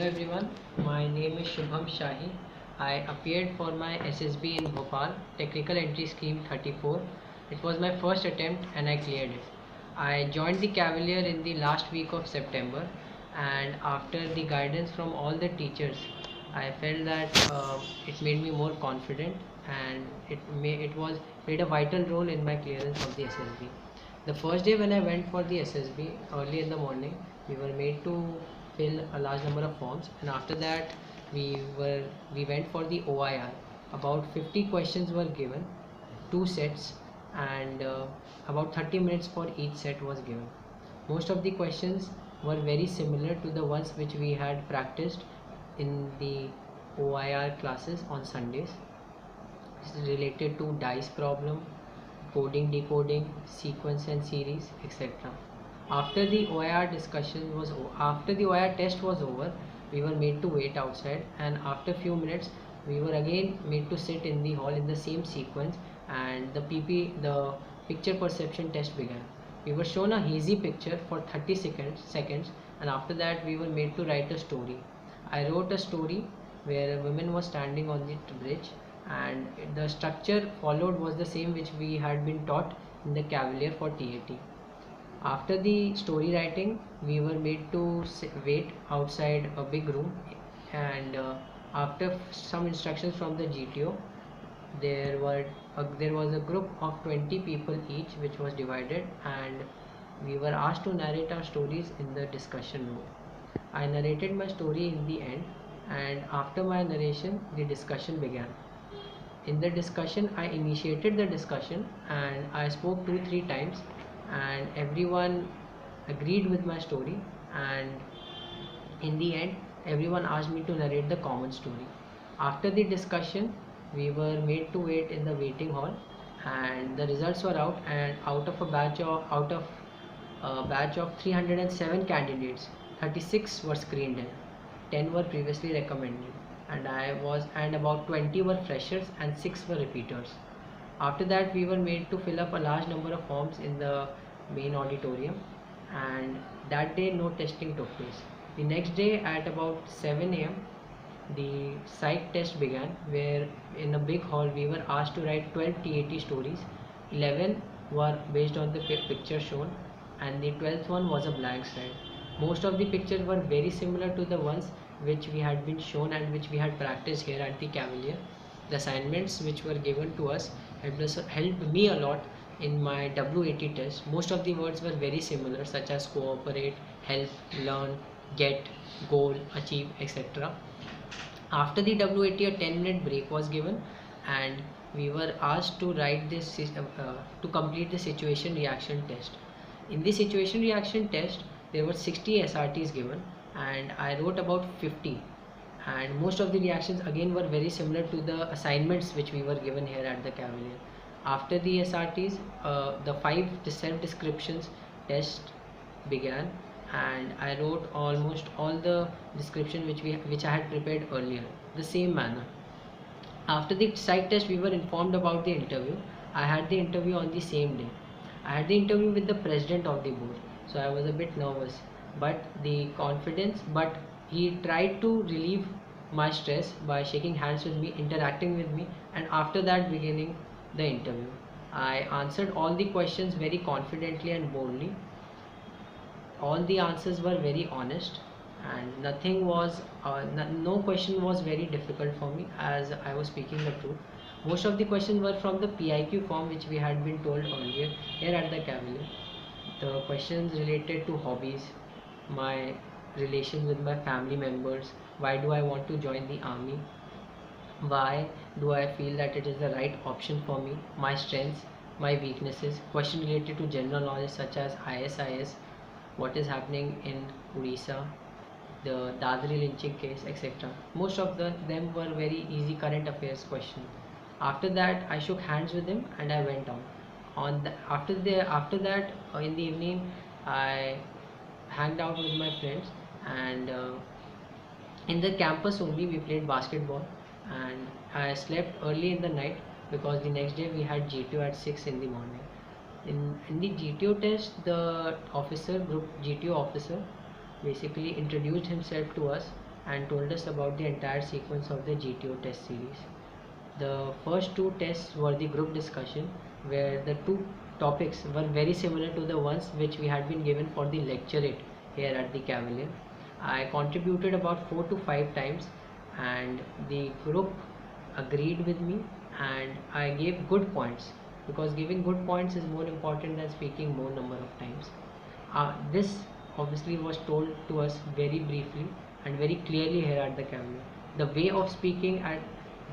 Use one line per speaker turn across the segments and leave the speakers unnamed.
Hello everyone, my name is Shubham Shahi. I appeared for my SSB in Bhopal, Technical Entry Scheme 34. It was my first attempt and I cleared it. I joined the Cavalier in the last week of September, and after the guidance from all the teachers, I felt that it made me more confident, and it played a vital role in my clearance of the SSB. The first day when I went for the SSB early in the morning, we were made to fill a large number of forms, and after that we went for the OIR. About 50 questions were given, two sets, and about 30 minutes for each set was given. Most of the questions were very similar to the ones which we had practiced in the OIR classes on Sundays. This is related to dice problem, coding, decoding, sequence and series, etc. After the OIR test was over, we were made to wait outside, and after few minutes, we were again made to sit in the hall in the same sequence, and the picture perception test began. We were shown a hazy picture for 30 seconds, and after that, we were made to write a story. I wrote a story where a woman was standing on the bridge, and the structure followed was the same which we had been taught in the Cavalier for TAT. After the story writing, we were made to wait outside a big room, and after some instructions from the GTO, there was a group of 20 people each, which was divided, and we were asked to narrate our stories in the discussion room. I narrated my story in the end, and after my narration, the discussion began. In the discussion, I initiated the discussion and I spoke 2-3 times, and everyone agreed with my story, and in the end everyone asked me to narrate the common story. After the discussion, we were made to wait in the waiting hall, and the results were out, and out of a batch of 307 candidates, 36 were screened in, 10 were previously recommended, and about 20 were freshers and 6 were repeaters. After that, we were made to fill up a large number of forms in the main auditorium, and that day no testing took place. The next day at about 7 a.m., the psych test began, where in a big hall we were asked to write 12 TAT stories. 11 were based on the picture shown, and the 12th one was a blank slide. Most of the pictures were very similar to the ones which we had been shown and which we had practiced here at the Cavalier. The assignments which were given to us helped me a lot in my WAT test. Most of the words were very similar, such as cooperate, help, learn, get, goal, achieve, etc. After the WAT, a 10-minute break was given, and we were asked to to complete the situation reaction test. In the situation reaction test, there were 60 SRTs given, and I wrote about 50. And most of the reactions again were very similar to the assignments which we were given here at the Cavalier. After the SRTs, the self descriptions test began, and I wrote almost all the description which I had prepared earlier, the same manner. After the psych test, we were informed about the interview. I had the interview on the same day. I had the interview with the president of the board, so I was a bit nervous, but he tried to relieve my stress by shaking hands with me, interacting with me, and after that beginning the interview. I answered all the questions very confidently and boldly. All the answers were very honest, and no question was very difficult for me, as I was speaking the truth. Most of the questions were from the PIQ form which we had been told earlier here at the Cavalier. The questions related to hobbies, my relations with my family members, why do I want to join the army, why do I feel that it is the right option for me, my strengths, my weaknesses, questions related to general knowledge such as ISIS, what is happening in Odisha, the Dadri lynching case, etc. Most of them were very easy current affairs questions. After that, I shook hands with him and I went out. After that, in the evening, I hanged out with my friends, and in the campus only we played basketball, and I slept early in the night because the next day we had GTO at 6 in the morning. In the GTO test, the group GTO officer basically introduced himself to us, and told us about the entire sequence of the GTO test series. The first two tests were the group discussion, where the two topics were very similar to the ones which we had been given for the lecturate here at the Cavalier. I contributed about 4 to 5 times, and the group agreed with me, and I gave good points, because giving good points is more important than speaking more number of times. This obviously was told to us very briefly and very clearly here at the Cavalier. The way of speaking at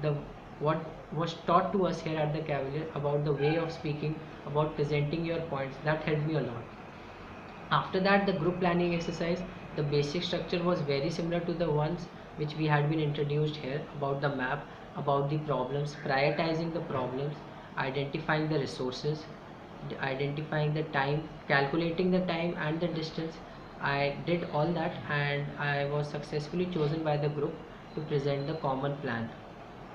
the what was taught to us here at the Cavalier about the way of speaking, about presenting your points, that helped me a lot. After that, the group planning exercise, the basic structure was very similar to the ones which we had been introduced here, about the map, about the problems, prioritizing the problems, identifying the resources, identifying the time, calculating the time and the distance. I did all that, and I was successfully chosen by the group to present the common plan.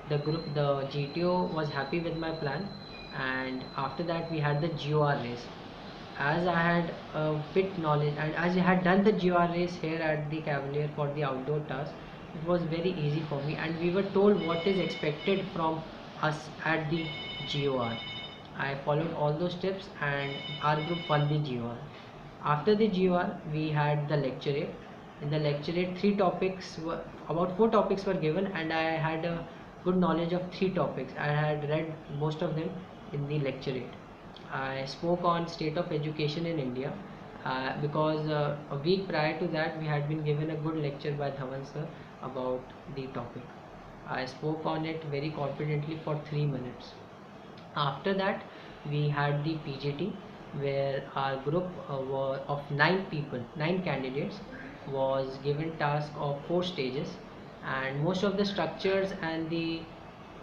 The GTO was happy with my plan, and after that we had the GOR race. As I had a bit knowledge, and as I had done the GOR race here at the Cavalier for the outdoor task, it was very easy for me, and we were told what is expected from us at the GOR. I followed all those steps, and our group won the GOR. After the GOR, we had the lecturate. In the lecturate, about 4 topics were given, and I had a good knowledge of 3 topics. I had read most of them in the lecturate. I spoke on state of education in India, because a week prior to that we had been given a good lecture by Dhawan sir about the topic. I spoke on it very confidently for 3 minutes. After that, we had the PGT, where our group were of 9 people, 9 candidates, was given task of 4 stages, and most of the structures and the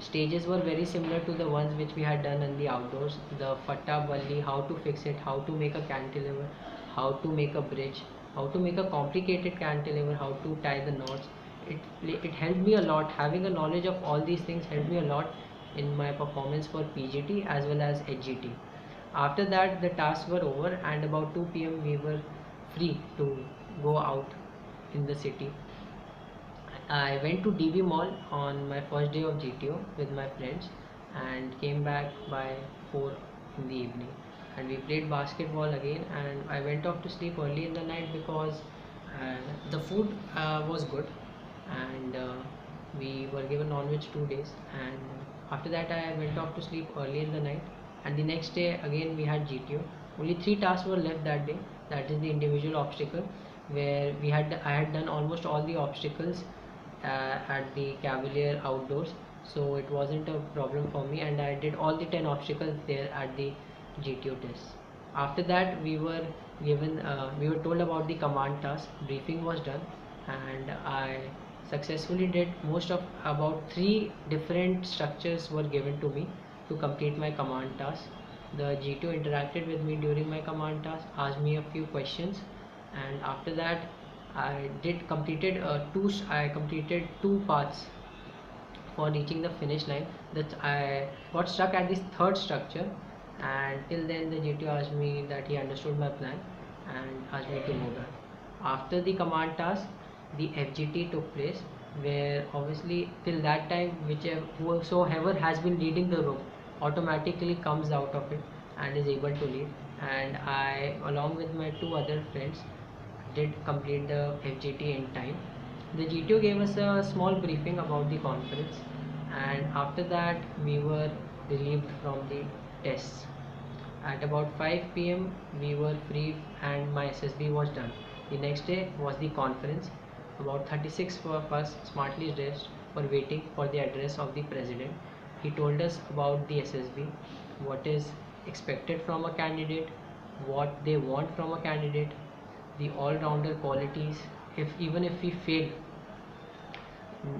stages were very similar to the ones which we had done in the outdoors. The fatta balli, how to fix it, how to make a cantilever, how to make a bridge, how to make a complicated cantilever, how to tie the knots. It helped me a lot. Having a knowledge of all these things helped me a lot in my performance for PGT as well as HGT. After that, the tasks were over, and about 2 p.m. we were free to go out in the city. I went to DB Mall on my first day of GTO with my friends, and came back by 4 in the evening. And we played basketball again, and I went off to sleep early in the night because uh, the food was good, and we were given non-veg 2 days. And after that, I went off to sleep early in the night, and the next day again we had GTO. Only 3 tasks were left that day. That is the individual obstacle, where I had done almost all the obstacles at the Cavalier outdoors, so it wasn't a problem for me, and I did all the 10 obstacles there at the GTO test. After that, we were told about the command task. Briefing was done, and I successfully did most of about 3 different structures were given to me to complete my command task. The GTO interacted with me during my command task, asked me a few questions, and after that I completed 2 paths for reaching the finish line. That I got stuck at this third structure, and till then the GTO asked me that he understood my plan and asked me to move on. After the command task, the FGT took place, where obviously till that time whosoever has been leading the rope automatically comes out of it and is able to lead. And I, along with my 2 other friends, did complete the FGT in time. The GTO gave us a small briefing about the conference, and after that we were relieved from the tests. At about 5 p.m. we were free, and my SSB was done. The next day was the conference. About 36 of us, smartly dressed, were waiting for the address of the president. He told us about the SSB, what is expected from a candidate, what they want from a candidate, the all-rounder qualities. Even if we fail,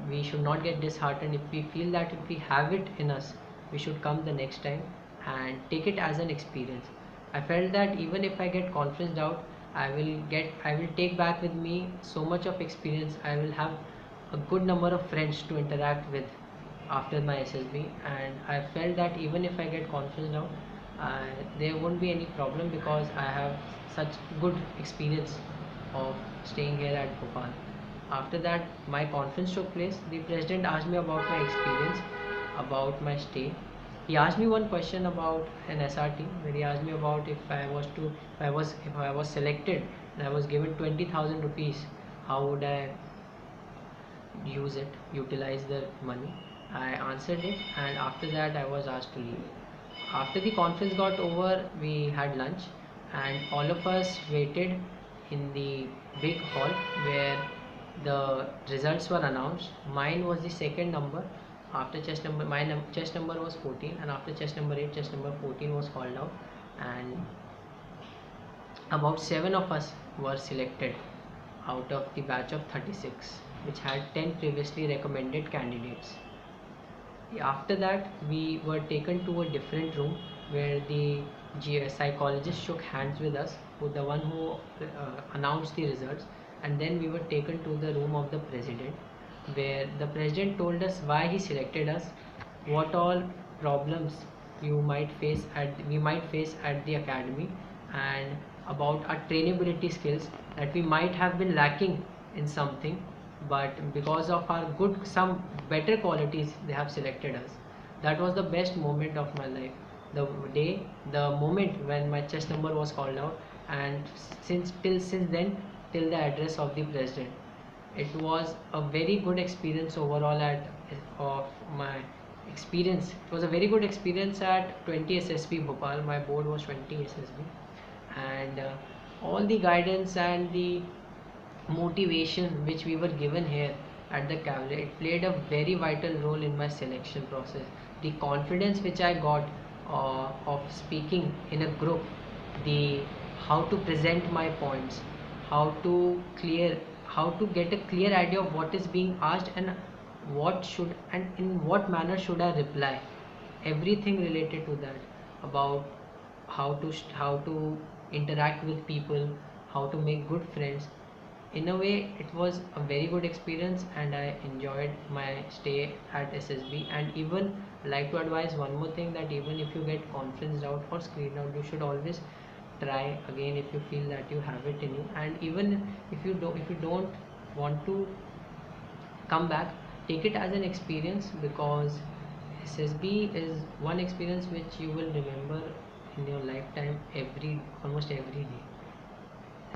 we should not get disheartened. If we feel that if we have it in us, we should come the next time and take it as an experience. I felt that even if I get conferenced out, I will take back with me so much of experience. I will have a good number of friends to interact with after my SSB, and I felt that even if I get conferenced out, there won't be any problem, because I have such good experience of staying here at Bhopal. After that, my conference took place. The president asked me about my experience, about my stay. He asked me one question about an SRT, where he asked me about if I was selected and I was given 20,000 rupees, how would I utilize the money. I answered it, and after that I was asked to leave. After the conference got over, we had lunch, and all of us waited in the big hall where the results were announced. Mine was the second number. After chest number, chest number was 14, and after chest number 8, chest number 14 was called out, and about 7 of us were selected out of the batch of 36, which had 10 previously recommended candidates. After that, we were taken to a different room where the psychologist shook hands with us, with the one who announced the results, and then we were taken to the room of the president, where the president told us why he selected us, what all problems we might face at the academy, and about our trainability skills, that we might have been lacking in something, but because of our some better qualities, they have selected us. That was the best moment of my life. The moment when my chest number was called out, and since then, till the address of the president, it was a very good experience overall of my experience. It was a very good experience at 20 SSB Bhopal. My board was 20 SSB, and all the guidance and the motivation which we were given here at the Cavalry, it played a very vital role in my selection process. The confidence which I got of speaking in a group, the how to present my points, how to clear how to get a clear idea of what is being asked, and in what manner should I reply, everything related to that, about how to interact with people, how to make good friends. In a way, it was a very good experience, and I enjoyed my stay at SSB. And even like to advise one more thing, that even if you get conferenced out or screened out, you should always try again if you feel that you have it in you. And even if you don't want to come back, take it as an experience, because SSB is one experience which you will remember in your lifetime, almost every day.